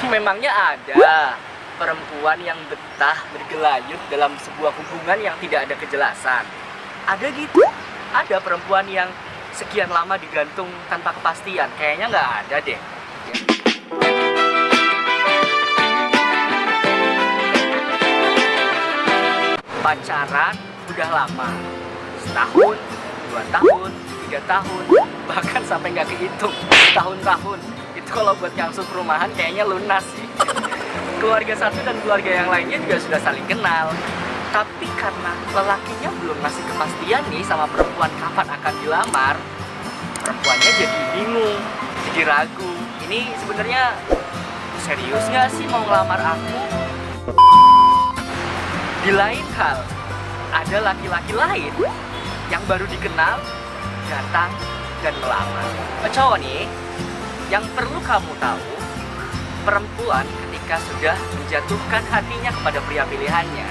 Memangnya ada perempuan yang betah bergelayut dalam sebuah hubungan yang tidak ada kejelasan? Ada gitu? Ada perempuan yang sekian lama digantung tanpa kepastian? Kayaknya nggak ada deh. Pacaran udah lama, setahun, 2 tahun, 3 tahun, bahkan sampai nggak kehitung tahun-tahun. Itu kalau buat ngasuh perumahan kayaknya lunas sih. Keluarga satu dan keluarga yang lainnya juga sudah saling kenal. Tapi karena lelakinya belum ngasih kepastian nih sama perempuan kapan akan dilamar, perempuannya jadi bingung, jadi ragu. Ini sebenarnya serius nggak sih mau ngelamar aku? Di lain hal, ada laki-laki lain yang baru dikenal, datang dan melamar. Cowok nih, yang perlu kamu tahu, perempuan ketika sudah menjatuhkan hatinya kepada pria pilihannya,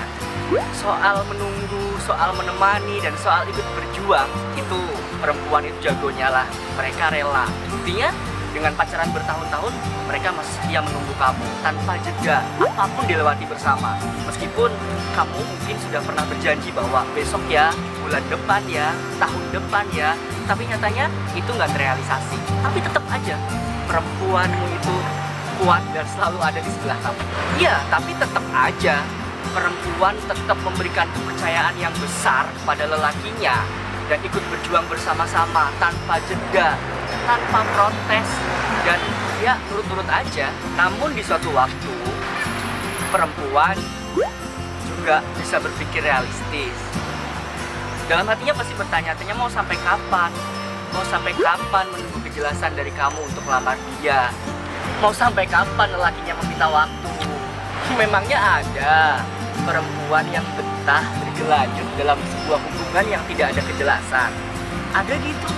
soal menunggu, soal menemani, dan soal ikut berjuang, itu perempuan itu jagonya lah. Mereka rela. Buktinya, dengan pacaran bertahun-tahun, mereka masih setia menunggu kamu tanpa jeda, apapun dilewati bersama. Meskipun kamu mungkin sudah pernah berjanji bahwa besok ya, bulan depan ya, tahun depan ya, tapi nyatanya itu nggak terrealisasi. Tapi tetap aja, perempuanmu itu kuat dan selalu ada di sebelah kamu. Iya, tapi tetap aja, perempuan tetap memberikan kepercayaan yang besar pada lelakinya dan ikut berjuang bersama-sama tanpa jeda, tanpa protes, dan ya nurut-nurut aja. Namun di suatu waktu, perempuan juga bisa berpikir realistis. Dalam hatinya pasti bertanya-tanya, mau sampai kapan? Mau sampai kapan menunggu kejelasan dari kamu untuk melamar dia? Mau sampai kapan lelakinya meminta waktu? Memangnya ada perempuan yang betah bergelayut dalam sebuah hubungan yang tidak ada kejelasan? Ada gitu?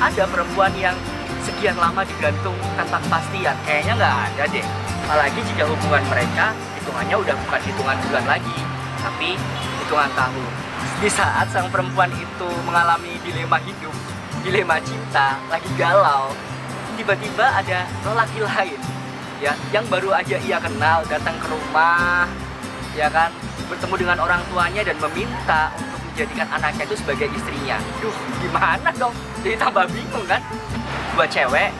Ada perempuan yang sekian lama digantung tanpa kepastian? Kayaknya nggak ada deh. Apalagi jika hubungan mereka hitungannya udah bukan hitungan bulan lagi, tapi hitungan tahun. Di saat sang perempuan itu mengalami dilema hidup, dilema cinta, lagi galau, tiba-tiba ada lelaki lain ya, yang baru aja ia kenal datang ke rumah, ya kan, bertemu dengan orang tuanya dan meminta untuk menjadikan anaknya itu sebagai istrinya. Duh, gimana dong? Jadi tambah bingung kan? Buat cewek,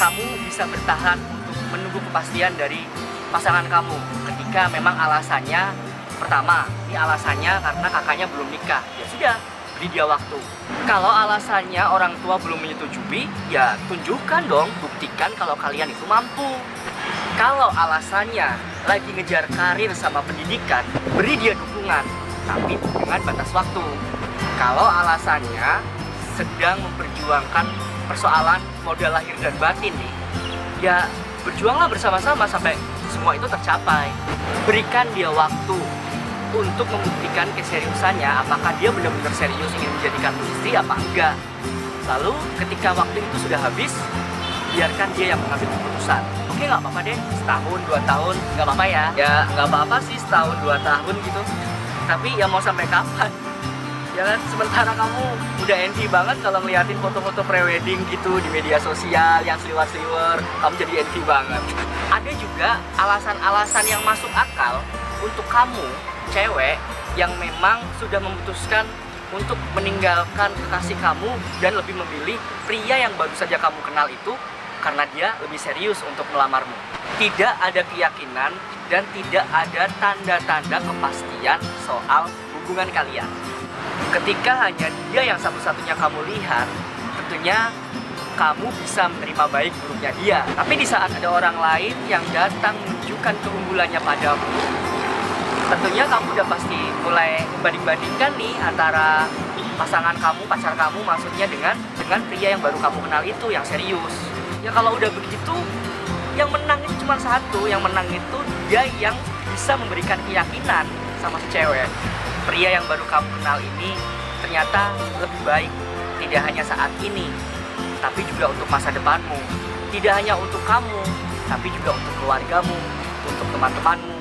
kamu bisa bertahan untuk menunggu kepastian dari pasangan kamu ketika memang alasannya, pertama, ini alasannya karena kakaknya belum nikah. Ya sudah, beri dia waktu. Kalau alasannya orang tua belum menyetujui, ya tunjukkan dong, buktikan kalau kalian itu mampu. Kalau alasannya lagi ngejar karir sama pendidikan, beri dia dukungan, tapi dengan batas waktu. Kalau alasannya sedang memperjuangkan persoalan modal lahir dan batin nih, ya berjuanglah bersama-sama sampai semua itu tercapai. Berikan dia waktu untuk membuktikan keseriusannya, apakah dia benar-benar serius ingin menjadikanmu istri apa enggak. Lalu ketika waktu itu sudah habis, biarkan dia yang mengambil keputusan. Oke, nggak apa-apa deh, setahun, 2 tahun, nggak apa-apa ya. Ya nggak apa-apa sih setahun, 2 tahun gitu. Tapi ya mau sampai kapan? Ya kan, sementara kamu udah envy banget kalau ngeliatin foto-foto prewedding gitu di media sosial yang seliwer-seliwer, kamu jadi envy banget. Ada juga alasan-alasan yang masuk akal untuk kamu, cewek, yang memang sudah memutuskan untuk meninggalkan kekasih kamu dan lebih memilih pria yang baru saja kamu kenal itu karena dia lebih serius untuk melamarmu. Tidak ada keyakinan dan tidak ada tanda-tanda kepastian soal hubungan kalian. Ketika hanya dia yang satu-satunya kamu lihat, tentunya kamu bisa menerima baik buruknya dia. Tapi di saat ada orang lain yang datang menunjukkan keunggulannya padamu, tentunya kamu udah pasti mulai membanding-bandingkan nih antara pasangan kamu, pacar kamu maksudnya dengan pria yang baru kamu kenal itu, yang serius. Ya kalau udah begitu, yang menang itu cuma satu, yang menang itu dia yang bisa memberikan keyakinan sama si cewek. Pria yang baru kamu kenal ini ternyata lebih baik, tidak hanya saat ini, tapi juga untuk masa depanmu. Tidak hanya untuk kamu, tapi juga untuk keluargamu, untuk teman-temanmu.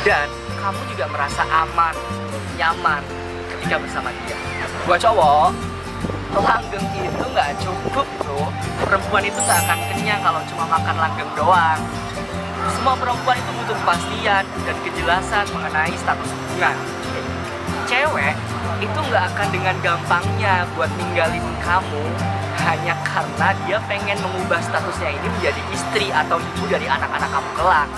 Dan kamu juga merasa aman, nyaman ketika bersama dia. Buat cowok, langgeng itu nggak cukup bro. Perempuan itu nggak akan kenyang kalau cuma makan langgeng doang. Semua perempuan itu butuh kepastian dan kejelasan mengenai status hubungan. Cewek itu nggak akan dengan gampangnya buat ninggalin kamu hanya karena dia pengen mengubah statusnya ini menjadi istri atau ibu dari anak-anak kamu kelak.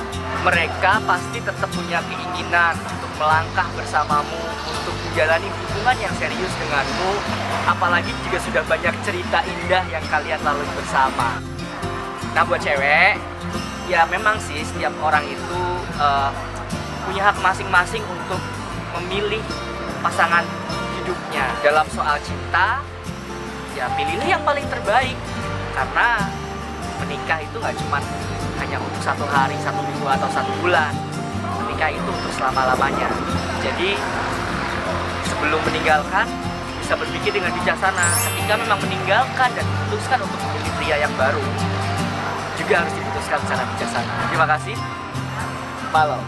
Mereka pasti tetap punya keinginan untuk melangkah bersamamu, untuk menjalani hubungan yang serius denganmu, apalagi jika sudah banyak cerita indah yang kalian lalui bersama. Nah, buat cewek, ya memang sih setiap orang itu punya hak masing-masing untuk memilih pasangan hidupnya. Dalam soal cinta, ya pilihlah yang paling terbaik, karena menikah itu nggak cuma hanya untuk 1 hari, 1 minggu, atau 1 bulan. Menikah itu untuk selama-lamanya. Jadi sebelum meninggalkan, bisa berpikir dengan bijaksana. Ketika memang meninggalkan dan memutuskan untuk memilih pria yang baru, juga harus diputuskan secara bijaksana. Terima kasih. Malam.